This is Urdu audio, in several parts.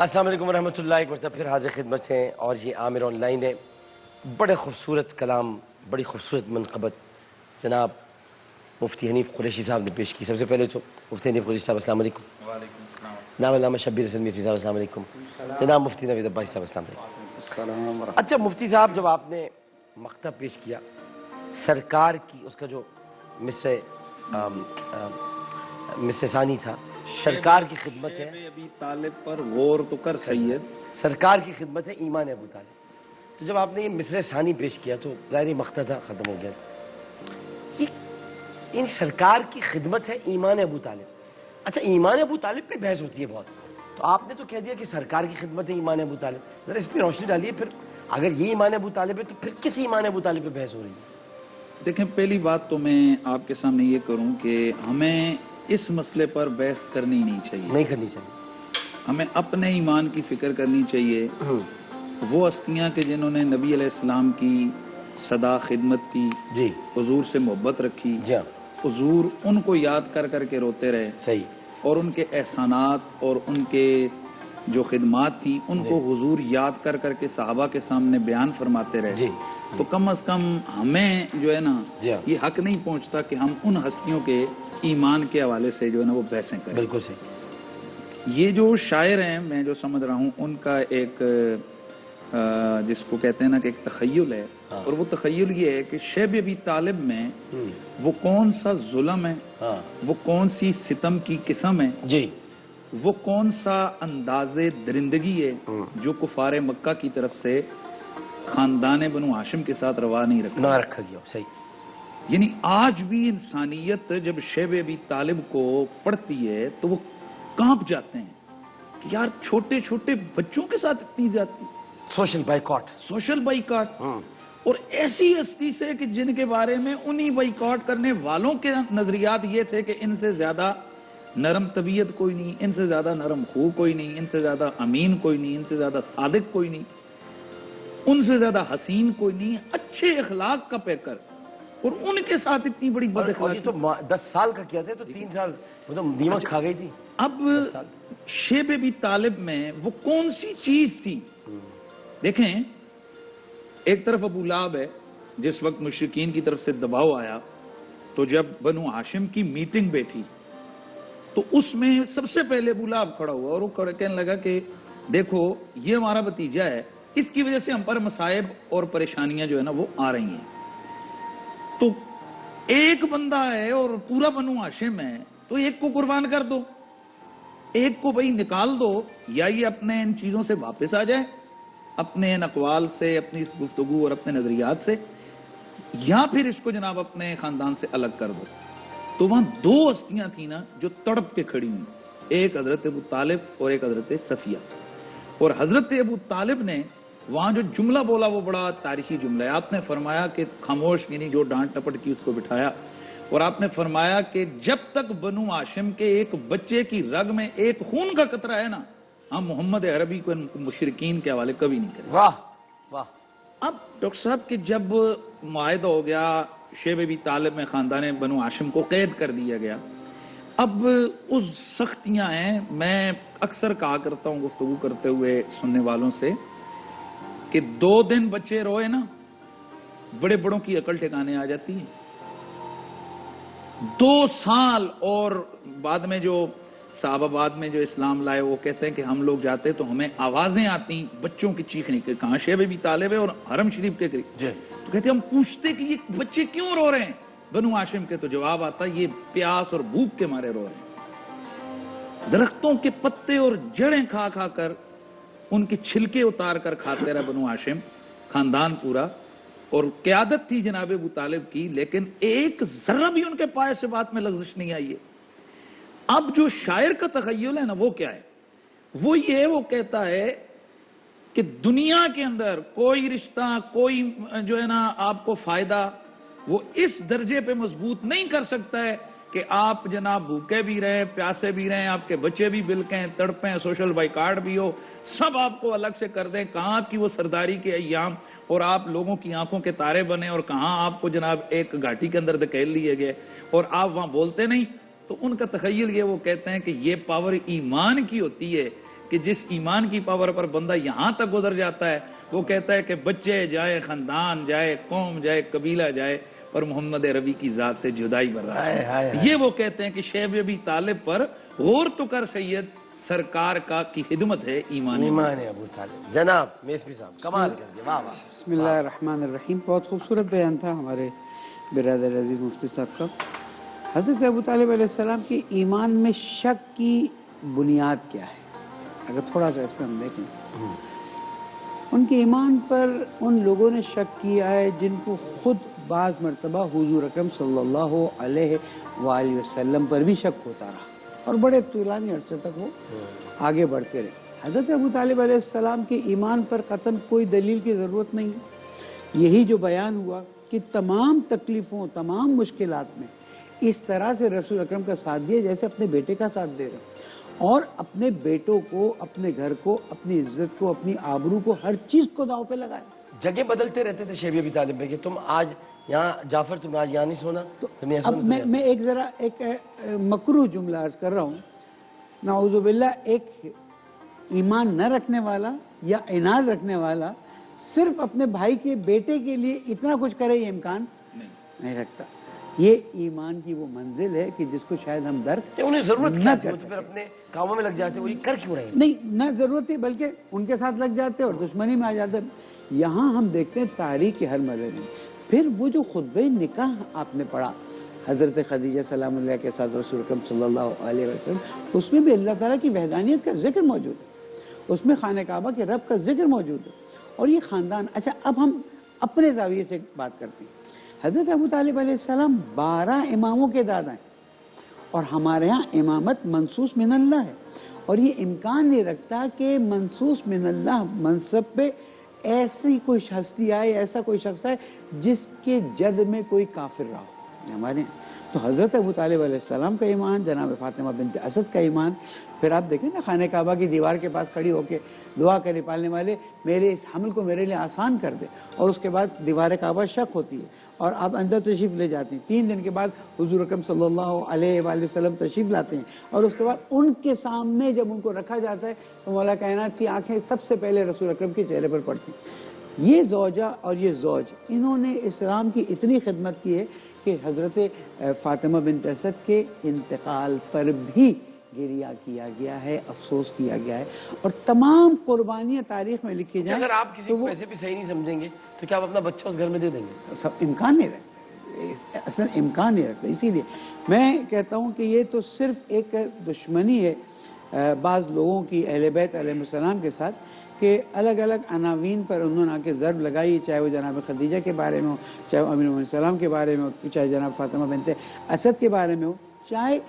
السلام علیکم ورحمۃ اللہ، ایک مرتبہ پھر حاضر خدمت سے ہیں اور یہ عامر آن لائن ہے۔ بڑے خوبصورت کلام، بڑی خوبصورت منقبت جناب مفتی حنیف قریشی صاحب نے پیش کی۔ سب سے پہلے تو مفتی حنیف قریشی صاحب السلام علیکم۔ وعلیکم السلام۔ جناب علامہ شبیر حسن میتھی صاحب السلام علیکم۔ جناب مفتی نوید عباسی صاحب السلام علیکم۔ اچھا مفتی صاحب، جب آپ نے مکتب پیش کیا سرکار کی، اس کا جو مصر ثانی تھا، سرکار کی خدمت ہے ابھی طالب پر غور تو کر سید، سرکار کی خدمت ہے ایمان ابو طالب، تو جب آپ نے یہ مصر ثانی پیش کیا تو ظاہری مقطع تھا، ختم ہو گیا تھا۔ یہ سرکار کی خدمت ہے ایمان ابو طالب۔ اچھا ایمان ابو طالب پہ بحث ہوتی ہے بہت، تو آپ نے تو کہہ دیا کہ سرکار کی خدمت ہے ایمان ابو طالب، ذرا اس پہ روشنی ڈالیے۔ پھر اگر یہ ایمان ابو طالب ہے تو پھر کس ایمان ابو طالب پہ بحث ہو رہی ہے؟ دیکھیں پہلی بات تو میں آپ کے سامنے یہ کروں کہ ہمیں اس مسئلے پر بحث کرنی نہیں چاہیے، نہیں کرنی چاہیے، ہمیں اپنے ایمان کی فکر کرنی چاہیے۔ وہ ہستیاں کہ جنہوں نے نبی علیہ السلام کی صدا خدمت کی، جی حضور سے محبت رکھی، جی ہاں حضور ان کو یاد کر کر کے روتے رہے، صحیح، اور ان کے احسانات اور ان کے جو خدمات تھیں ان کو حضور یاد کر کر کے صحابہ کے سامنے بیان فرماتے رہے، جی تو کم از کم ہمیں جو ہے نا جی ہاں، یہ حق نہیں پہنچتا کہ ہم ان ہستیوں کے ایمان کے حوالے سے جو ہے نا وہ بحثیں کریں۔ بالکل صحیح۔ یہ جو شاعر ہیں میں جو سمجھ رہا ہوں ان کا ایک جس کو کہتے ہیں نا کہ ایک تخیل ہے، اور وہ تخیل یہ ہے کہ شیب ابی طالب میں وہ کون سا ظلم ہے، وہ کون سی ستم کی قسم ہے، جی وہ کون سا انداز درندگی ہے جو کفار مکہ کی طرف سے خاندان بنو ہاشم کے ساتھ روا نہیں نہ رکھا گیا، صحیح۔ یعنی آج بھی انسانیت جب شیب ابی طالب کو پڑھتی ہے تو وہ کانپ جاتے ہیں کہ یار چھوٹے چھوٹے بچوں کے ساتھ اتنی زیادتی، سوشل بائیکاٹ، سوشل بائیکاٹ، اور ایسی ہستی سے کہ جن کے بارے میں انہی بائیکاٹ کرنے والوں کے نظریات یہ تھے کہ ان سے زیادہ نرم طبیعت کوئی نہیں، ان سے زیادہ نرم خو کوئی نہیں، ان سے زیادہ امین کوئی نہیں، ان سے زیادہ صادق کوئی نہیں، ان سے زیادہ حسین کوئی نہیں، اچھے اخلاق کا پیکر، اور ان کے ساتھ اتنی بڑی بد اور یہ تو اخلاقی۔ 10 سال کا کیا تھا تو 3 سال وہ تو نیمک کھا گئی تھی۔ اب شیب ابی طالب میں وہ کون سی چیز تھی؟ دیکھیں ایک طرف ابو لہب ہے، جس وقت مشرکین کی طرف سے دباؤ آیا تو جب بنو ہاشم کی میٹنگ بیٹھی تو اس میں سب سے پہلے ابو لہب کھڑا ہوا اور وہ کہنے لگا کہ دیکھو یہ ہمارا بھتیجا ہے، اس کی وجہ سے ہم پر مصائب اور پریشانیاں جو ہے نا وہ آ رہی ہیں، تو ایک بندہ ہے اور پورا بنو ہاشم ہے تو ایک کو قربان کر دو، ایک کو بھائی نکال دو، یا یہ اپنے ان چیزوں سے واپس آ جائے، اپنے ان اقوال سے، اپنی اس گفتگو اور اپنے نظریات سے، یا پھر اس کو جناب اپنے خاندان سے الگ کر دو۔ تو وہاں 2 ہستیاں تھیں نا جو تڑپ کے کھڑی ہوئی، ایک حضرت ابو طالب اور ایک حضرت صفیہ، اور حضرت ابو طالب نے وہاں جو جملہ بولا وہ بڑا تاریخی جملہ ہے۔ آپ نے فرمایا کہ خاموش، یعنی جو ڈانٹ ٹپٹ کی اس کو بٹھایا، اور آپ نے فرمایا کہ جب تک بنو ہاشم کے ایک بچے کی رگ میں ایک خون کا قطرہ ہے نا، ہم محمد عربی کو مشرکین کے حوالے کبھی نہیں کریں۔ واہ واہ۔ اب ڈاکٹر صاحب کہ جب معاہدہ ہو گیا، شیب ابی طالب میں خاندان بنو ہاشم کو قید کر دیا گیا، اب اس سختیاں ہیں۔ میں اکثر کہا کرتا ہوں گفتگو کرتے ہوئے سننے والوں سے کہ 2 دن بچے روئے نا، بڑے بڑوں کی عقل ٹھکانے آ جاتی ہے۔ 2 سال، اور بعد میں جو صحابہ بعد میں جو اسلام لائے وہ کہتے ہیں کہ ہم لوگ جاتے تو ہمیں آوازیں آتی بچوں کی چیخنے کی، کہاں شیب ابی طالب ہے اور حرم شریف کے قریب، تو کہتے ہم پوچھتے کہ یہ بچے کیوں رو رہے ہیں بنو ہاشم کے، تو جواب آتا یہ پیاس اور بھوک کے مارے رو رہے ہیں۔ درختوں کے پتے اور جڑیں کھا کھا کر، ان کے چھلکے اتار کر کھاتے رہے بنو ہاشم خاندان پورا، اور قیادت تھی جناب ابو طالب کی، لیکن ایک ذرہ بھی ان کے پائے سے بات میں لغزش نہیں آئی ہے۔ اب جو شاعر کا تخیل ہے نا وہ کیا ہے؟ وہ یہ، وہ کہتا ہے کہ دنیا کے اندر کوئی رشتہ، کوئی جو ہے نا آپ کو فائدہ وہ اس درجے پہ مضبوط نہیں کر سکتا ہے کہ آپ جناب بھوکے بھی رہیں، پیاسے بھی رہیں، آپ کے بچے بھی بلکیں، تڑپیں، سوشل بائیکاٹ بھی ہو، سب آپ کو الگ سے کر دیں، کہاں آپ کی وہ سرداری کے ایام اور آپ لوگوں کی آنکھوں کے تارے بنے، اور کہاں آپ کو جناب ایک گھاٹی کے اندر دھکیل لیے گئے اور آپ وہاں بولتے نہیں۔ تو ان کا تخیل یہ، وہ کہتے ہیں کہ یہ پاور ایمان کی ہوتی ہے کہ جس ایمان کی پاور پر بندہ یہاں تک گزر جاتا ہے وہ کہتا ہے کہ بچے جائے، خاندان جائے، قوم جائے، قبیلہ جائے، پر محمد عربی کی ذات سے جدائی برداشت۔ یہ وہ کہتے ہیں کہ شیب ابی طالب پر غور تو کر سید، سرکار کا کی خدمت ہے ایمان ابو طالب۔ جناب میسوی صاحب کمال کر دیا، واہ واہ۔ بسم اللہ الرحمن الرحیم۔ بہت خوبصورت بیان تھا ہمارے برادر عزیز مفتی صاحب کا۔ حضرت ابو طالب علیہ السلام کی ایمان میں شک کی بنیاد کیا ہے؟ اگر تھوڑا سا اس پہ ہم دیکھیں، ان کے ایمان پر ان لوگوں نے شک کیا ہے جن کو خود بعض مرتبہ حضور اکرم صلی اللہ علیہ وآلہ وسلم پر بھی شک ہوتا رہا اور بڑے طولانی عرصے تک وہ آگے بڑھتے رہے۔ حضرت ابو طالب علیہ السلام کے ایمان پر قطعاً کوئی دلیل کی ضرورت نہیں ہے۔ یہی جو بیان ہوا کہ تمام تکلیفوں، تمام مشکلات میں اس طرح سے رسول اکرم کا ساتھ دیا جیسے اپنے بیٹے کا ساتھ دے رہے، اور اپنے بیٹوں کو، اپنے گھر کو، اپنی عزت کو، اپنی آبرو کو، ہر چیز کو داؤ پہ لگائے۔ جگہ بدلتے رہتے تھے شیب ابی طالب میں کہ تم آج یہاں جعفر، تم آج یہاں نہیں سونا، تم یہاں اب سونا۔ میں ایک ذرا ایک مکروہ جملہ عرض کر رہا ہوں، نعوذ باللہ، ایک ایمان نہ رکھنے والا یا عناد رکھنے والا صرف اپنے بھائی کے بیٹے کے لیے اتنا کچھ کرے، یہ امکان نہیں رکھتا۔ یہ ایمان کی وہ منزل ہے کہ جس کو شاید ہم درک انہیں ضرورت نہ کیا کر تھی؟ وہ تو پھر اپنے کاموں میں لگ جاتے، وہ یہ کر کیوں رہے ہیں؟ نہیں، نہ ضرورت تھی، بلکہ ان کے ساتھ لگ جاتے اور دشمنی میں آ جاتے۔ یہاں ہم دیکھتے ہیں تاریخ کے ہر مرحلے میں۔ پھر وہ جو خطبہ نکاح آپ نے پڑھا حضرت خدیجہ سلام اللہ کے ساتھ رسول اکرم صلی اللہ علیہ وسلم، اس میں بھی اللہ تعالیٰ کی وحدانیت کا ذکر موجود ہے، اس میں خانہ کعبہ کے رب کا ذکر موجود ہے، اور یہ خاندان۔ اچھا، اب ہم اپنے زاویے سے بات کرتے ہیں۔ حضرت ابو طالب علیہ السلام 12 اماموں کے دادا ہیں، اور ہمارے ہاں امامت منصوص من اللہ ہے، اور یہ امکان نہیں رکھتا کہ منصوص من اللہ منصب پہ ایسی کوئی ہستی آئے، ایسا کوئی شخص آئے جس کے جد میں کوئی کافر رہا ہو ہمارے ہیں۔ تو حضرت ابو طالب علیہ السلام کا ایمان، جناب فاطمہ بنت اسد کا ایمان، پھر آپ دیکھیں نا خانہ کعبہ کی دیوار کے پاس کھڑی ہو کے دعا کرے، پالنے والے میرے اس حمل کو میرے لیے آسان کر دے، اور اس کے بعد دیوار کعبہ شک ہوتی ہے اور آپ اندر تشریف لے جاتے ہیں۔ 3 دن کے بعد حضور اکرم صلی اللہ علیہ وآلہ وسلم تشریف لاتے ہیں، اور اس کے بعد ان کے سامنے جب ان کو رکھا جاتا ہے تو مولا کائنات کی آنکھیں سب سے پہلے رسول اکرم کے چہرے پر پڑتی ہیں۔ یہ زوجہ اور یہ زوج، انہوں نے اسلام کی اتنی خدمت کی ہے کہ حضرت فاطمہ بنت اسد کے انتقال پر بھی گریہ کیا گیا ہے، افسوس کیا گیا ہے، اور تمام قربانیاں تاریخ میں لکھی جائیں۔ اگر آپ کسی کو پیسے بھی صحیح نہیں سمجھیں گے تو کیا آپ اپنا بچہ اس گھر میں دے دیں گے؟ سب امکان نہیں رکھتا، اصلا امکان نہیں رکھتا۔ اسی لیے میں کہتا ہوں کہ یہ تو صرف ایک دشمنی ہے بعض لوگوں کی اہل بیت علیہ السلام کے ساتھ، کہ الگ الگ عناوین پر انہوں نے آ کے ضرب لگائی، چاہے وہ جناب خدیجہ کے بارے میں ہو، چاہے وہ امیر المومنین السلام کے بارے میں ہو، چاہے جناب فاطمہ بنت اسد کے بارے میں ہو، چاہے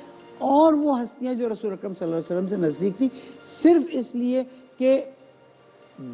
اور وہ ہستیاں جو رسول اکرم صلی اللہ علیہ وسلم سے نزدیک تھی، صرف اس لیے کہ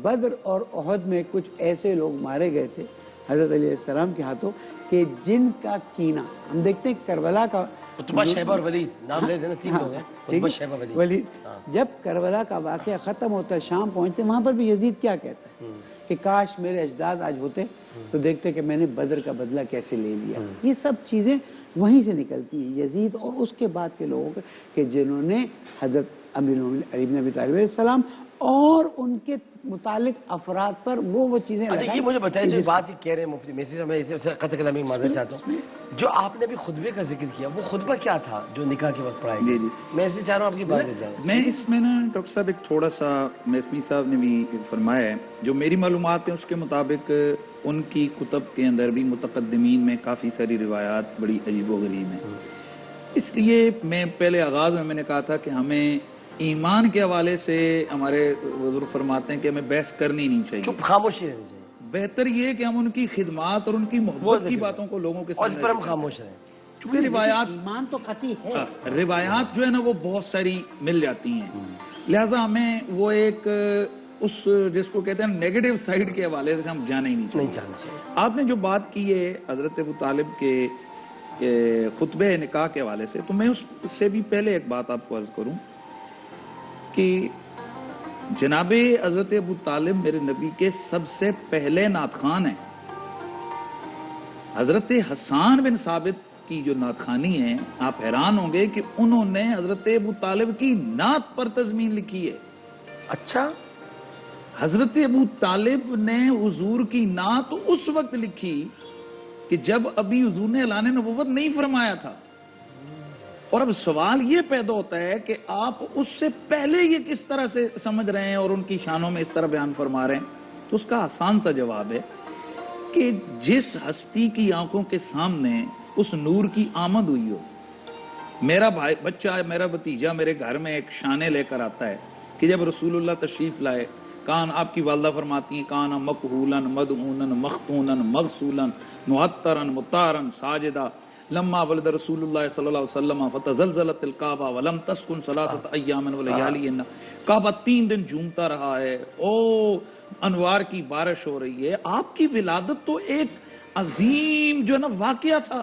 بدر اور احد میں کچھ ایسے لوگ مارے گئے تھے حضرت علیہ السلام کے ہاتھوں کہ جن کا کینہ ہم دیکھتے ہیں کربلا کا۔ عتبہ، شیبہ اور ولید نام لے دینا، 3 لوگ ہیں، عتبہ، شیبہ، ولید۔ جب کربلا کا واقعہ ختم ہوتا ہے، شام پہنچتے، وہاں پر بھی یزید کیا کہتا ہے کہ کاش میرے اجداد آج ہوتے تو دیکھتے کہ میں نے بدر کا بدلہ کیسے لے لیا۔ یہ سب چیزیں وہیں سے نکلتی ہیں، یزید اور اس کے بعد کے لوگوں کہ جنہوں نے حضرت امیر المومنین علی بن ابی طالب علیہ السلام اور ان کے متعلق افراد پر وہ چیزیں۔ اچھا، یہ مجھے بتائیں، جو بات کہہ رہے ہیں مفتی میسوی صاحب، میں اسے قطع کلامی معذرت چاہتا ہوں، جو آپ نے ابھی خطبے کا ذکر کیا، وہ خطبہ کیا تھا جو نکاح کے وقت پڑھایا گیا؟ میں اسے چاہ رہا ہوں آپ کی بات جائے۔ میں اس میں نا ڈاکٹر صاحب ایک تھوڑا سا میسوی صاحب نے بھی فرمایا ہے، جو میری معلومات ہیں اس کے مطابق ان کی کتب کے اندر بھی متقدمین میں کافی ساری روایات بڑی عجیب و غریب ہیں۔ اس لیے میں پہلے آغاز میں نے کہا تھا کہ ہمیں ایمان کے حوالے سے ہمارے بزرگ فرماتے ہیں کہ ہمیں بحث کرنی نہیں چاہیے، چپ خاموشی رہنی چاہیے، بہتر یہ کہ ہم ان کی خدمات اور ان کی محبت کی باتوں کو لوگوں کے اور اس سامنے پر ہم خاموش رہیں۔ چونکہ روایات، ایمان تو قطعی ہے، روایات جو ہے نا وہ بہت ساری مل جاتی ہیں، لہٰذا ہمیں وہ ایک اس جس کو کہتے ہیں نیگیٹو سائیڈ کے حوالے سے ہم جانا ہی نہیں چاہیے۔ آپ نے جو بات کی ہے حضرت ابو طالب کے خطبہ نکاح کے حوالے سے، تو میں اس سے بھی پہلے ایک بات آپ کو عرض کروں کہ جناب حضرت ابو طالب میرے نبی کے سب سے پہلے نعت خوان ہیں۔ حضرت حسان بن ثابت کی جو نعت خوانی ہے، آپ حیران ہوں گے کہ انہوں نے حضرت ابو طالب کی نعت پر تضمین لکھی ہے۔ اچھا حضرت ابو طالب نے حضور کی نعت اس وقت لکھی کہ جب ابھی حضور نے اعلان نبوت نہیں فرمایا تھا. اور اب سوال یہ پیدا ہوتا ہے کہ آپ اس سے پہلے یہ کس طرح سے سمجھ رہے ہیں اور ان کی شانوں میں اس طرح بیان فرما رہے ہیں. تو اس کا آسان سا جواب ہے کہ جس ہستی کی آنکھوں کے سامنے اس نور کی آمد ہوئی ہو. میرا بھائی بچہ میرا بھتیجا میرے گھر میں ایک شانے لے کر آتا ہے کہ جب رسول اللہ تشریف لائے, کان آپ کی والدہ فرماتی ہیں کان مکحولن مدعونن مختونن مغسولن معطرن مطارن ساجدہ لما ولد رسول اللہ صلی اللہ علیہ وسلم فتزلزلت الکعبہ ولم تسکن ثلاثۃ ایام ولیالیہن. کعبہ 3 دن جھومتا رہا ہے, او انوار کی بارش ہو رہی ہے. آپ کی ولادت تو ایک عظیم جو ہے نا واقعہ تھا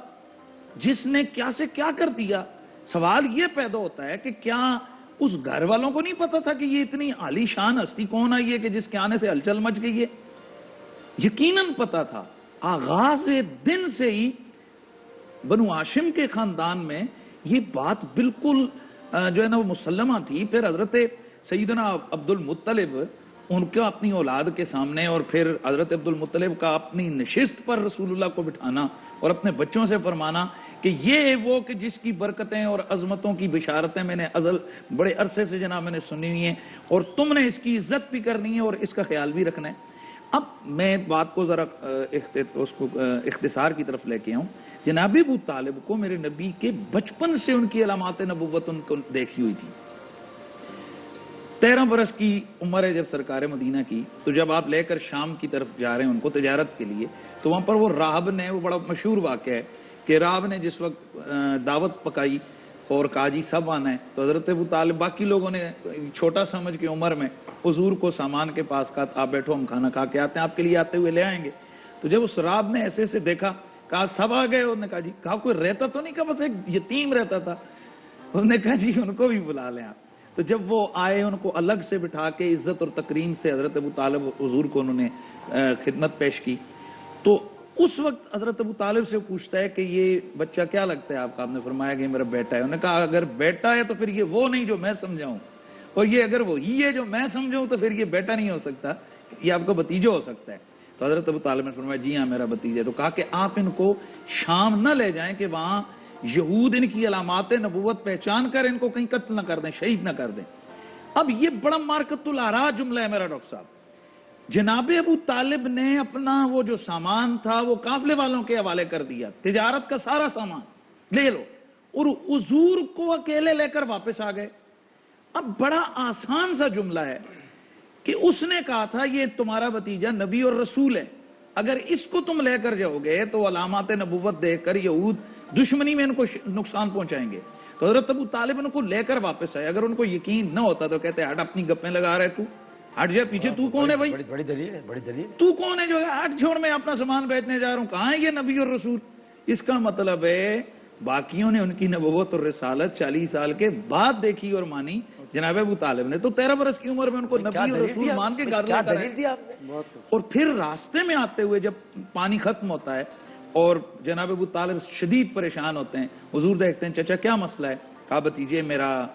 جس نے کیا سے کیا کر دیا. سوال یہ پیدا ہوتا ہے کہ کیا اس گھر والوں کو نہیں پتا تھا کہ یہ اتنی عالی شان ہستی کون آئی ہے کہ جس کے آنے سے ہلچل مچ گئی ہے؟ یقیناً پتا تھا. آغاز دن سے ہی بنو ہاشم کے خاندان میں یہ بات بالکل جو ہے نا وہ مسلمہ تھی. پھر حضرت سیدنا عبد المطلب ان کا اپنی اولاد کے سامنے اور پھر حضرت عبد المطلب کا اپنی نشست پر رسول اللہ کو بٹھانا اور اپنے بچوں سے فرمانا کہ یہ وہ کہ جس کی برکتیں اور عظمتوں کی بشارتیں میں نے بڑے عرصے سے جناب میں نے سنی ہوئی ہیں اور تم نے اس کی عزت بھی کرنی ہے اور اس کا خیال بھی رکھنا ہے. اب میں بات کو ذرا اختصار کی طرف لے کے آؤں. جناب ابو طالب کو میرے نبی کے بچپن سے ان کی علامات نبوت ان کو دیکھی ہوئی تھی. 13 برس کی عمر ہے جب سرکار مدینہ کی, تو جب آپ لے کر شام کی طرف جا رہے ہیں ان کو تجارت کے لیے, تو وہاں پر وہ راہب نے, وہ بڑا مشہور واقعہ ہے کہ راہب نے جس وقت دعوت پکائی اور کہا جی سب آنا ہے, تو حضرت ابو طالب باقی لوگوں نے چھوٹا سمجھ کے عمر میں حضور کو سامان کے پاس کہا آپ بیٹھو ہم کھانا کھا کے آتے ہیں, آپ کے لیے آتے ہوئے لے آئیں گے. تو جب اس راہب نے ایسے سے دیکھا, کہا سب آ گئے, انہوں نے کہا جی, کہا کوئی رہتا تو نہیں, کہا بس ایک یتیم رہتا تھا. انہوں نے کہا جی ان کو بھی بلا لیں آپ. تو جب وہ آئے ان کو الگ سے بٹھا کے عزت اور تکریم سے حضرت ابو طالب حضور کو انہوں نے خدمت پیش کی. تو اس وقت حضرت ابو طالب سے پوچھتا ہے کہ یہ بچہ کیا لگتا ہے آپ کا؟ آپ نے فرمایا کہ میرا بیٹا ہے. انہوں نے کہا اگر بیٹا ہے تو پھر یہ وہ نہیں جو میں سمجھاؤں, اور یہ اگر وہی ہے جو میں سمجھاؤں تو پھر یہ بیٹا نہیں ہو سکتا, یہ آپ کا بھتیجا ہو سکتا ہے. تو حضرت ابو طالب نے فرمایا جی ہاں میرا بھتیجا ہے. تو کہا کہ آپ ان کو شام نہ لے جائیں کہ وہاں یہود ان کی علامات نبوت پہچان کر ان کو کہیں قتل نہ کر دیں, شہید نہ کر دیں. اب یہ بڑا مارکت الآراء جملہ ہے میرا ڈاکٹر صاحب. جناب ابو طالب نے اپنا وہ جو سامان تھا وہ قافلے والوں کے حوالے کر دیا, تجارت کا سارا سامان لے لو, اور حضور کو اکیلے لے کر واپس آ گئے. اب بڑا آسان سا جملہ ہے کہ اس نے کہا تھا یہ تمہارا بھتیجا نبی اور رسول ہے, اگر اس کو تم لے کر جاؤ گے تو علامات نبوت دیکھ کر یہود دشمنی میں ان کو نقصان پہنچائیں گے. تو حضرت ابو طالب ان کو لے کر واپس آئے. اگر ان کو یقین نہ ہوتا تو کہتے ہٹ اپنی گپیں لگا رہے, تو ہٹ جائے پیچھے, تو کون ہے بھائی, بڑی دلیل ہے, بڑی دلیل. تو کون ہے جو ہٹ چھوڑ میں اپنا سامان بیچنے جا رہا ہوں, کہاں ہے یہ نبی اور رسول؟ اس کا مطلب ہے باقیوں نے ان کی نبوت اور رسالت 40 سال کے بعد دیکھی اور مانی, جناب ابو طالب نے تو 13 برس کی عمر میں ان کو نبی اور رسول مان کے گھر لے کر آئے. اور پھر راستے میں آتے ہوئے جب پانی ختم ہوتا ہے اور جناب ابو طالب شدید پریشان ہوتے ہیں, حضور دیکھتے ہیں چچا کیا مسئلہ ہے؟ کہا بھتیجے میرا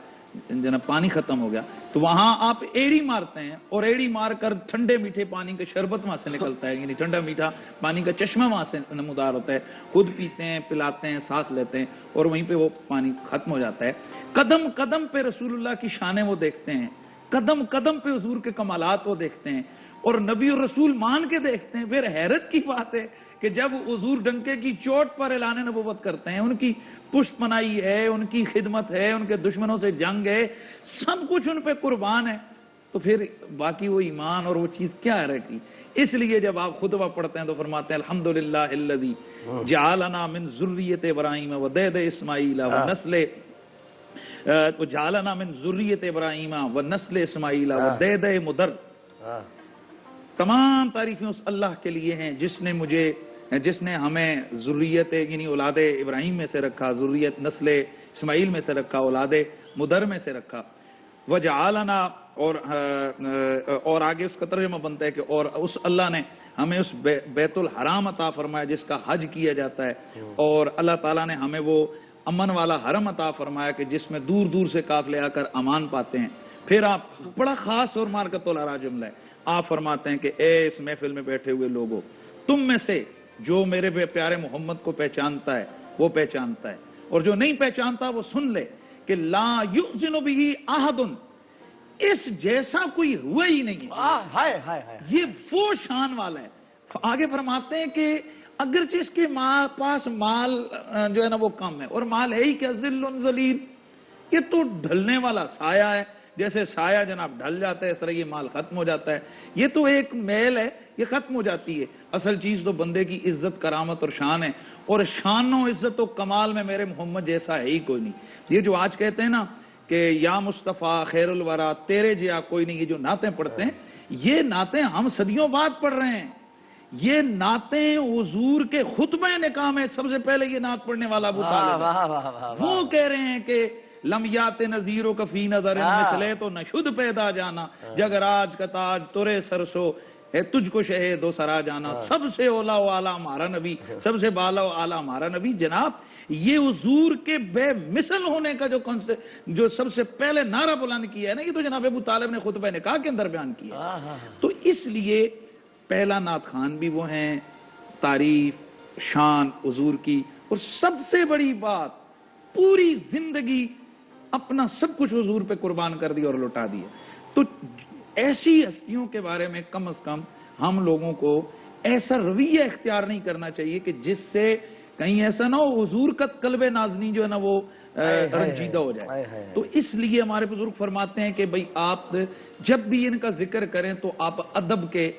جناب پانی ختم ہو گیا. تو وہاں آپ ایڑی مارتے ہیں اور ایڑی مار کر ٹھنڈے میٹھے پانی کا شربت وہاں سے نکلتا ہے, یعنی ٹھنڈا میٹھا پانی کا چشمہ وہاں سے نمودار ہوتا ہے. خود پیتے ہیں, پلاتے ہیں, ساتھ لیتے ہیں, اور وہیں پہ وہ پانی ختم ہو جاتا ہے. قدم قدم پہ رسول اللہ کی شانیں وہ دیکھتے ہیں, قدم قدم پہ حضور کے کمالات وہ دیکھتے ہیں, اور نبی اور رسول مان کے دیکھتے ہیں. پھر حیرت کی بات ہے کہ جب حضور ڈنکے کی چوٹ پر اعلان نبوت کرتے ہیں, ان کی پشت پناہی ہے, ان کی خدمت ہے, ان کے دشمنوں سے جنگ ہے, سب کچھ ان پہ قربان ہے, تو پھر باقی وہ ایمان اور وہ چیز کیا رہ گئی. اس لیے جب آپ خطبہ پڑھتے ہیں تو فرماتے ہیں الحمدللہ الذی جعلنا من ذریت ابراہیم ودید اسماعیل ونسل جعلنا من ذریت ابراہیم ونسل اسماعیل ودید مدر. تمام تعریفیں اس اللہ کے لیے ہیں جس نے ہمیں ذریت یعنی اولاد ابراہیم میں سے رکھا, ذریت نسل اسماعیل میں سے رکھا, اولاد مدر میں سے رکھا. وجعلنا, اور آگے اس کا ترجمہ بنتا ہے کہ اور اس اللہ نے ہمیں اس بیت الحرام عطا فرمایا جس کا حج کیا جاتا ہے, اور اللہ تعالیٰ نے ہمیں وہ امن والا حرم عطا فرمایا کہ جس میں دور دور سے قافلے آ کر امان پاتے ہیں. پھر آپ بڑا خاص اور مارکت العرا جملہ ہے, آپ فرماتے ہیں کہ اے اس محفل میں بیٹھے ہوئے لوگوں, تم میں سے جو میرے پیارے محمد کو پہچانتا ہے وہ پہچانتا ہے, اور جو نہیں پہچانتا وہ سن لے کہ لا یؤذن بہ احد, اس جیسا کوئی ہوا ہی نہیں ہے. یہ وہ شان والا ہے. آگے فرماتے ہیں کہ اگرچہ اس کے پاس مال جو ہے نا وہ کم ہے, اور مال ہے ہی کیا ذل ذلیل, یہ تو ڈھلنے والا سایہ ہے, جیسے سایہ جناب ڈھل جاتا ہے اس طرح یہ مال ختم ہو جاتا ہے. یہ تو ایک میل ہے, یہ ختم ہو جاتی ہے. اصل چیز تو بندے کی عزت کرامت اور شان ہے, اور شان و عزت و کمال میں میرے محمد جیسا ہے ہی کوئی نہیں. یہ جو آج کہتے ہیں نا کہ یا مصطفیٰ خیر الورا تیرے جیا کوئی نہیں, یہ جو نعتیں پڑھتے ہیں یہ نعتیں ہم صدیوں بعد پڑھ رہے ہیں. یہ نعتیں حضور کے خطبہ نکاح میں سب سے پہلے یہ نعت پڑھنے والا ابو طالب ہے. وہ کہہ رہے ہیں کہ لم یات نظیرو کفی نظر مثلے تو نشد پیدا جانا, جگ راج کا تاج تورے سرسو ہے تجھ کو شہد و سرا جانا, سب سے اولا و اعلیٰ ہمارا نبی, سب سے بالا و اعلیٰ ہمارا نبی. جناب یہ حضور کے بے مثل ہونے کا جو سب سے پہلے نعرہ بلند کیا ہے نا, یہ تو جناب ابو طالب نے خطبہ نکاح کے اندر بیان کیا. تو اس لیے پہلا نعت خوان بھی وہ ہیں, تعریف شان حضور کی, اور سب سے بڑی بات پوری زندگی اپنا سب کچھ حضور پہ قربان کر دیا اور لوٹا دیا. تو ایسی ہستیوں کے بارے میں کم از کم ہم لوگوں کو ایسا رویہ اختیار نہیں کرنا چاہیے کہ جس سے کہیں ایسا نہ ہو حضور کا قلب نازنین جو ہے نا وہ رنجیدہ ہو جائے. تو اس لیے ہمارے بزرگ فرماتے ہیں کہ بھئی آپ جب بھی ان کا ذکر کریں تو آپ ادب کے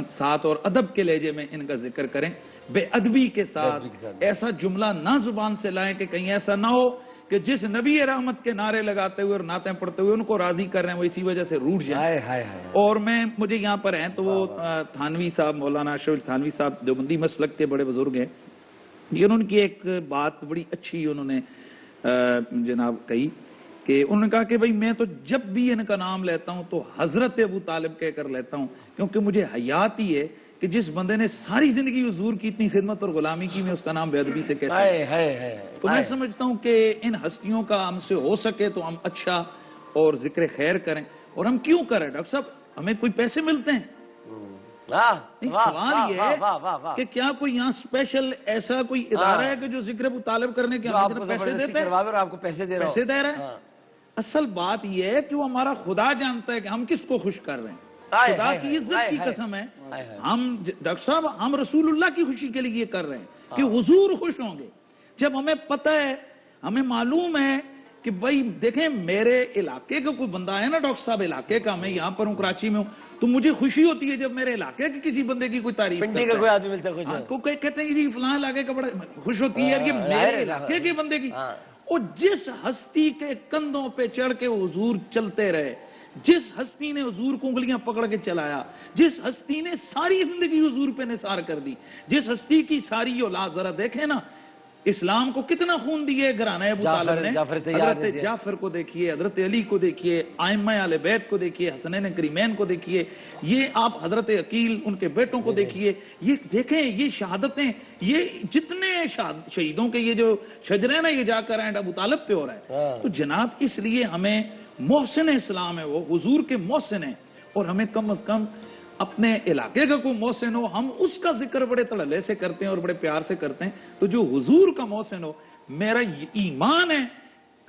ساتھ اور ادب کے لہجے میں ان کا ذکر کریں, بے ادبی کے ساتھ. ایسا جملہ نہ زبان سے لائیں کہ کہیں ایسا نہ ہو کہ جس نبی رحمت کے نعرے لگاتے ہوئے اور نعتیں پڑھتے ہوئے ان کو راضی کر رہے ہیں وہ اسی وجہ سے روٹ جائیں. اور مجھے یہاں پر ہیں تو وہ تھانوی صاحب, مولانا اشرف تھانوی صاحب دیوبندی مسلک کے بڑے بزرگ ہیں, انہوں نے کی ایک بات بڑی اچھی انہوں نے جناب کہی کہ انہوں نے کہا کہ بھئی میں تو جب بھی ان کا نام لیتا ہوں تو حضرت ابو طالب کہہ کر لیتا ہوں, کیونکہ مجھے حیات ہی ہے کہ جس بندے نے ساری زندگی حضور کی اتنی خدمت اور غلامی کی, میں اس کا نام بے ادبی سے کیسے. تو میں سمجھتا ہوں کہ ان ہستیوں کا ہم سے ہو سکے تو ہم اچھا اور ذکر خیر کریں. اور ہم کیوں کریں ڈاکٹر صاحب, ہمیں کوئی پیسے ملتے ہیں؟ سوال یہ ہے کہ کیا کوئی یہاں اسپیشل ایسا کوئی ادارہ ہے کہ جو ذکر ابو طالب کرنے کے ہمیں پیسے دیتے ہیں اور آپ کو پیسے دے رہا ہے؟ اصل بات یہ ہے کہ وہ ہمارا خدا جانتا ہے کہ ہم کس کو خوش کر رہے ہیں. خدا کی عزت کی قسم ہے, ہم ڈاکٹر صاحب ہم رسول اللہ کی خوشی کے لیے یہ کر رہے ہیں کہ حضور خوش ہوں گے. جب ہمیں پتہ ہے, ہمیں معلوم ہے کہ بھائی دیکھیں میرے علاقے کا کوئی بندہ ہے نا ڈاکٹر صاحب علاقے کا, میں یہاں پر ہوں کراچی میں ہوں, تو مجھے خوشی ہوتی ہے جب میرے علاقے کے کسی بندے کی کوئی تعریف کرتا ہے, کوئی آدمی ملتا ہے کو کہتے ہیں جی فلاں علاقے کا بڑا خوش ہوتی ہے یار یہ میرے علاقے کے بندے کی. اور جس ہستی کے کندھوں پہ چڑھ کے حضور چلتے رہے, جس ہستی نے حضور کو انگلیاں پکڑ کے چلایا, جس ہستی نے ساری زندگی حضور پہ نثار کر دی, جس ہستی کی ساری اولاد, ذرا دیکھیں نا اسلام کو کتنا خون دیے گھرانہ ابو طالب نے. حضرت جعفر کو دیکھیے, حضرت علی کو دیکھیے, ائمہ اہل بیت کو دیکھیے, حسنین کریمین کو دیکھیے, یہ آپ حضرت عقیل ان کے بیٹوں کو دیکھیے, یہ دیکھیں یہ شہادتیں, یہ جتنے شہیدوں کے یہ جو شجرے نا یہ جا کر اینڈ ابو طالب پہ ہو رہا ہے. تو جناب اس لیے ہمیں محسن اسلام ہے وہ حضور کے محسن ہیں, اور ہمیں کم از کم اپنے علاقے کا کوئی محسن ہو ہم اس کا ذکر بڑے تڑلے سے کرتے ہیں اور بڑے پیار سے کرتے ہیں. تو جو حضور کا محسن ہو, میرا ایمان ہے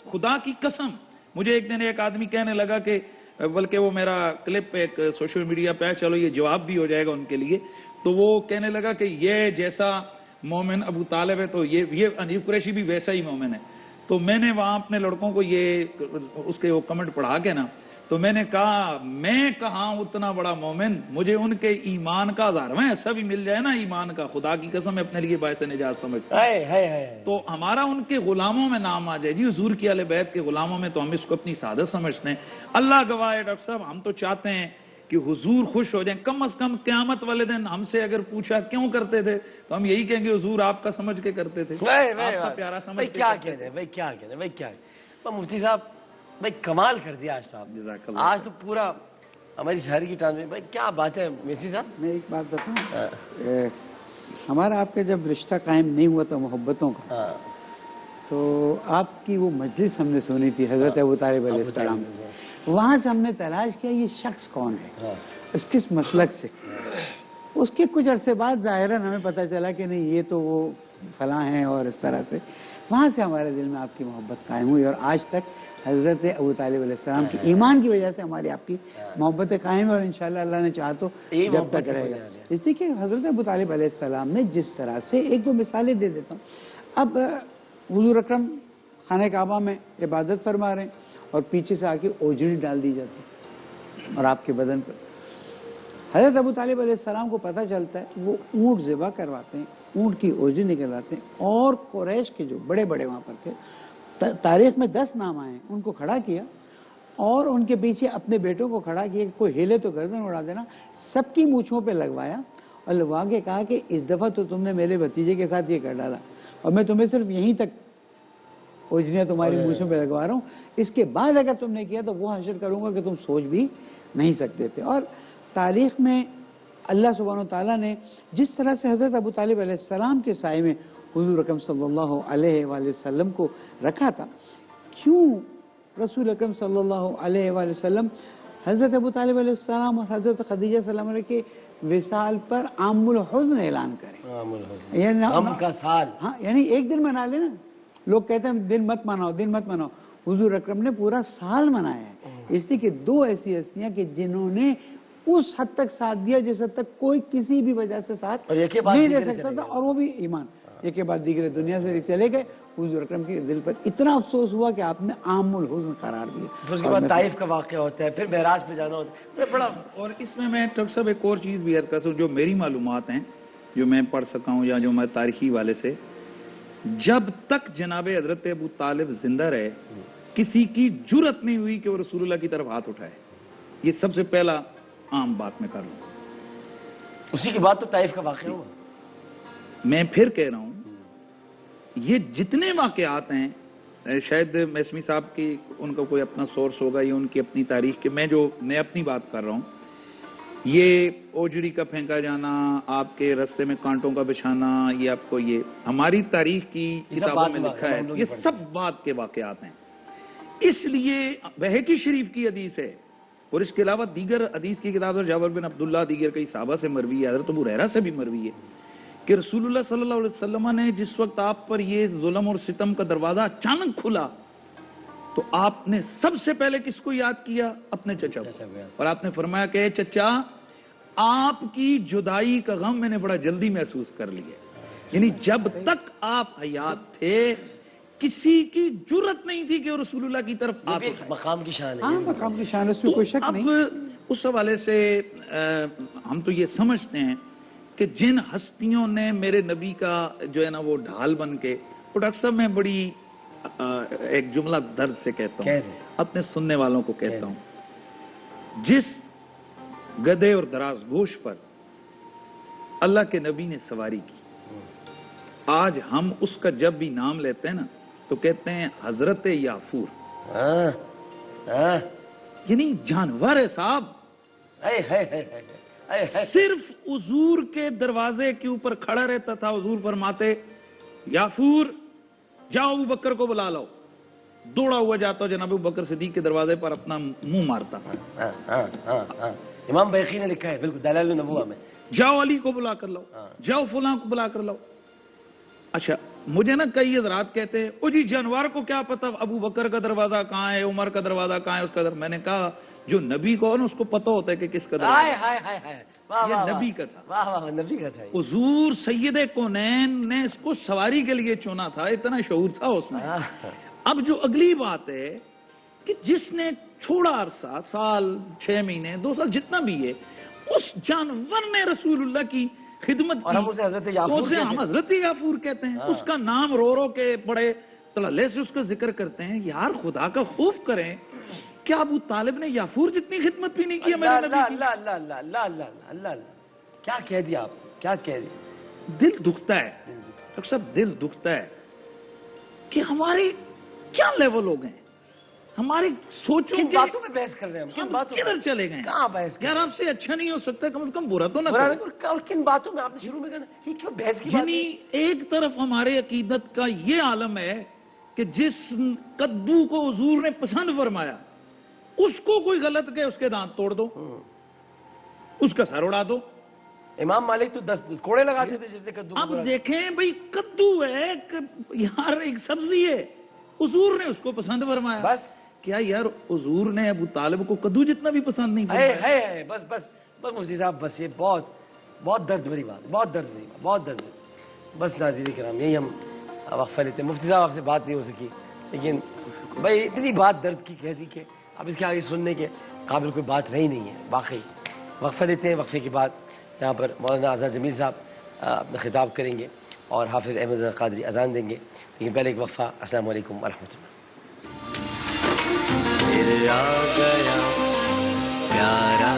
خدا کی قسم. مجھے ایک دن ایک آدمی کہنے لگا کہ بلکہ وہ میرا کلپ ایک سوشل میڈیا پہ ہے, چلو یہ جواب بھی ہو جائے گا ان کے لیے, تو وہ کہنے لگا کہ یہ جیسا مومن ابو طالب ہے تو یہ انیف قریشی بھی ویسا ہی مومن ہے. تو میں نے وہاں اپنے لڑکوں کو یہ اس کے وہ کمنٹ پڑھا کے نا, تو میں نے کہا میں کہاں اتنا بڑا مومن, مجھے ان کے ایمان کا 1000واں حصہ بھی مل جائے نا ایمان کا, خدا کی قسم اپنے لیے باعث نجات سمجھتا ہوں. تو ہمارا ان کے غلاموں میں نام آ جائے جی حضور کی اہل بیت کے غلاموں میں, تو ہم اس کو اپنی سعادت سمجھتے ہیں. اللہ گواہ ہے ڈاکٹر صاحب, ہم تو چاہتے ہیں کہ حضور خوش ہو جائیں. کم از کم قیامت والے دن ہم سے اگر پوچھا کیوں کرتے تھے تو ہم یہی کہیں گے حضور آپ کا سمجھ کے کرتے تھے, آپ کا پیارا سمجھ کے کرتے تھے. بھائی کیا کہنے, بھائی کیا مفتی صاحب, بھائی کمال کر دیا آج صاحب, آج تو پورا ہماری شہر کی ٹانس میں. بھائی کیا بات ہے مفتی صاحب. میں ایک بات بتاؤں, ہمارا آپ کا جب رشتہ قائم نہیں ہوا تھا محبتوں کا, تو آپ کی وہ مجلس ہم نے سنی تھی حضرت ابو طالب علیہ السلام، وہاں سے ہم نے تلاش کیا یہ شخص کون ہے، اس کس مسلک سے. اس کے کچھ عرصے بعد ظاہراً ہمیں پتہ چلا کہ نہیں یہ تو وہ فلاں ہیں اور اس طرح سے. وہاں سے ہمارے دل میں آپ کی محبت قائم ہوئی اور آج تک حضرت ابو طالب علیہ السلام کی ایمان کی وجہ سے ہماری آپ کی محبت قائم ہے اور انشاءاللہ اللہ نے چاہا تو جب تک رہے گا. اس لیے کہ حضرت ابو طالب علیہ السلام نے جس طرح سے ایک دو مثالیں دے دیتا ہوں. اب حضور اکرم خانہ کعبہ میں عبادت فرما رہے ہیں اور پیچھے سے آ کے اوجڑی ڈال دی جاتی ہے اور آپ کے بدن پر. حضرت ابو طالب علیہ السلام کو پتہ چلتا ہے، وہ اونٹ ذبح کرواتے ہیں، اونٹ کی اوجڑی نکلواتے ہیں اور قریش کے جو بڑے بڑے وہاں پر تھے، تاریخ میں 10 نام آئے ہیں، ان کو کھڑا کیا اور ان کے پیچھے اپنے بیٹوں کو کھڑا کیا کہ کوئی ہیلے تو گردن اڑا دینا. سب کی مونچھوں پہ لگوایا اور لگوا کے کہا کہ اس دفعہ تو تم نے میرے بھتیجے کے ساتھ یہ کر ڈالا اور میں تمہیں صرف یہیں تک اوجڑیاں تمہاری مونچھوں پہ لگوا رہا ہوں، اس کے بعد اگر تم نے کیا تو وہ حشر کروں گا کہ تم سوچ بھی نہیں سکتے تھے. اور تاریخ میں اللہ سبحانہ وتعالیٰ نے جس طرح سے حضرت ابو طالب علیہ السلام کے سائے میں حضور اکرم صلی اللہ علیہ وآلہ وسلم کو رکھا تھا، کیوں رسول اکرم صلی اللہ علیہ وآلہ وسلم حضرت ابو طالب علیہ السلام اور حضرت خدیجہ سلام علیہ کے وصال پر عام الحزن اعلان کریں؟ غم کا سال. ہاں، یعنی ایک دن منا لینا. لوگ کہتے ہیں دن مت مناؤ، دن مت مناؤ. حضور اکرم نے پورا سال منایا ہے، اس لیے کہ 2 ایسی ہستیاں کہ جنہوں نے اس حد تک ساتھ دیا جس حد تک کوئی کسی بھی وجہ سے ساتھ نہیں دے سکتا تھا، اور وہ بھی ایمان. ایک کے بعد دیگر دنیا سے چلے گئے. حضور اکرم کے دل پر اتنا افسوس ہوا کہ آپ نے عام الحزن قرار دیا. اس کے بعد طائف کا واقعہ ہوتا ہے، پھر معراج پہ جانا ہوتا ہے بڑا. اور اس میں ڈاکٹر صاحب ایک اور چیز بھی عرض کر سکوں، جو میری معلومات ہیں جو میں پڑھ سکا ہوں یا جو میں تاریخی والے سے، جب تک جناب حضرت ابو طالب زندہ رہے کسی کی جرت نہیں ہوئی کہ وہ رسول اللہ کی طرف ہاتھ اٹھائے. یہ سب سے پہلا عام بات میں کر لوں. اسی کے بعد تو طائف کا واقعہ ہوا. میں پھر کہہ رہا ہوں یہ جتنے واقعات ہیں، شاید میسمی صاحب کی ان کا کوئی اپنا سورس ہوگا یا ان کی اپنی تاریخ کے، میں اپنی بات کر رہا ہوں. یہ اوجڑی کا پھینکا جانا، آپ کے رستے میں کانٹوں کا بچھانا، یہ آپ کو یہ ہماری تاریخ کی کتابوں میں لکھا ہے، یہ سب بات کے واقعات ہیں. اس لیے بہقی شریف کی حدیث ہے اور اس کے علاوہ دیگر حدیث کی کتاب جابر بن عبداللہ دیگر کئی صحابہ سے مروی ہے، حضرت ابو ہریرہ سے بھی مروی ہے کہ رسول اللہ صلی اللہ علیہ وسلم نے جس وقت آپ پر یہ ظلم اور ستم کا دروازہ اچانک کھلا تو آپ نے سب سے پہلے کس کو یاد کیا؟ اپنے چچا کو. اور آپ نے فرمایا کہ چچا آپ کی جدائی کا غم میں نے بڑا جلدی محسوس کر لیا. یعنی جب تک آپ حیات تھے کسی کی جرت نہیں تھی کہ وہ رسول اللہ کی طرف آتے. مقام کی شان ہے. ہاں، مقام کی شان، اس میں کوئی شک نہیں. اب اس حوالے سے ہم تو یہ سمجھتے ہیں کہ جن ہستیوں نے میرے نبی کا جو ہے نا وہ ڈھال بن کے، وہ ڈاکٹر صاحب میں بڑی ایک جملہ درد سے کہتا ہوں، اپنے سننے والوں کو کہتا ہوں، جس گدھے اور دراز گوش پر اللہ کے نبی نے سواری کی، آج ہم اس کا جب بھی نام لیتے ہیں نا تو کہتے ہیں حضرت یافور. یعنی جانور ہے صاحب. صرف حضور کے دروازے کے اوپر کھڑا رہتا تھا. حضور فرماتے یافور جاؤ ابو بکر کو بلا لاؤ، دوڑا ہوا جاتا جناب ابو بکر صدیق کے دروازے پر اپنا منہ مارتا. امام بیقی نے لکھا ہے بالکل دلائل النبوہ میں، جاؤ علی کو بلا کر لاؤ، جاؤ فلاں کو بلا کر لاؤ. اچھا مجھے نا کئی حضرات کہتے ہیں او جی جانور کو کیا پتا ابو بکر کا دروازہ کہاں ہے، عمر کا دروازہ کہاں ہے، اس کا میں نے کہا جو نبی کو نا اس کو پتہ ہوتا ہے کہ کس کا دروازہ، یہ نبی کا تھا. واہ واہ نبی کا تھا. حضور سید کونین نے اس کو سواری کے لیے چنا تھا، اتنا شعور تھا اس میں. اب جو اگلی بات ہے کہ جس نے تھوڑا عرصہ، سال 6 مہینے 2 سال جتنا بھی ہے، اس جانور نے رسول اللہ کی خدمت کی، اور ہم اسے حضرت یافور اسے ہم حضرت یافور کہتے ہیں. اس کا نام رو رو کے بڑے تلالے سے اس کا ذکر کرتے ہیں. یار خدا کا خوف کریں، کیا ابو طالب نے یافور جتنی خدمت بھی نہیں کی میرے نبی کی؟ اللہ اللہ اللہ اللہ اللہ اللہ اللہ، کیا کہہ دیا آپ نے، کیا کہہ دیا. دل دکھتا ہے ڈاکٹر صاحب، دل دکھتا ہے کہ ہمارے کیا لیول ہو گئے ہیں، ہماری سوچوں کن کے باتوں میں بحث کر رہے ہیں ہم کدھر چلے گئے. کہاں بحث کر یار آپ سے اچھا نہیں ہو سکتا، کم از کم برا تو نہ رہے کرو. ہیں؟ اور کن باتوں میں آپ نے شروع میں کہا یہ کیوں بحث کی بات یعنی ایک طرف ہمارے عقیدت کا یہ عالم ہے کہ جس کدو کو حضور نے پسند فرمایا اس کو کوئی غلط کہ اس کے دانت توڑ دو، اس کا سر اڑا دو. امام مالک تو 10 کوڑے لگاتے تھے جس نے کدو کو اب برا. دیکھیں بھئی کدو ہے یار، ایک سبزی ہے، حضور نے اس کو پسند فرمایا. بس کیا یار حضور نے ابو طالب کو کدو جتنا بھی پسند نہیں فرمایا؟ ہے بس بس بس مفتی صاحب، بس یہ بہت درد بھری بات، بہت درد بھری بات، بہت درد بھری. بس ناظرین کرام، یہی ہم وقفہ لیتے ہیں. مفتی صاحب آپ سے بات نہیں ہو سکی، لیکن بھائی اتنی بات درد کی کہہ دی کہ اب اس کے آگے سننے کے قابل کوئی بات رہی نہیں ہے واقعی. وقفہ لیتے ہیں، وقفے کے بعد یہاں پر مولانا آزاد جمیل صاحب اپنا خطاب کریں گے اور حافظ احمد رضا قادری اذان دیں گے. لیکن پہلے ایک وقفہ. السلام علیکم ورحمۃ اللہ. پھر آ گیا پیارا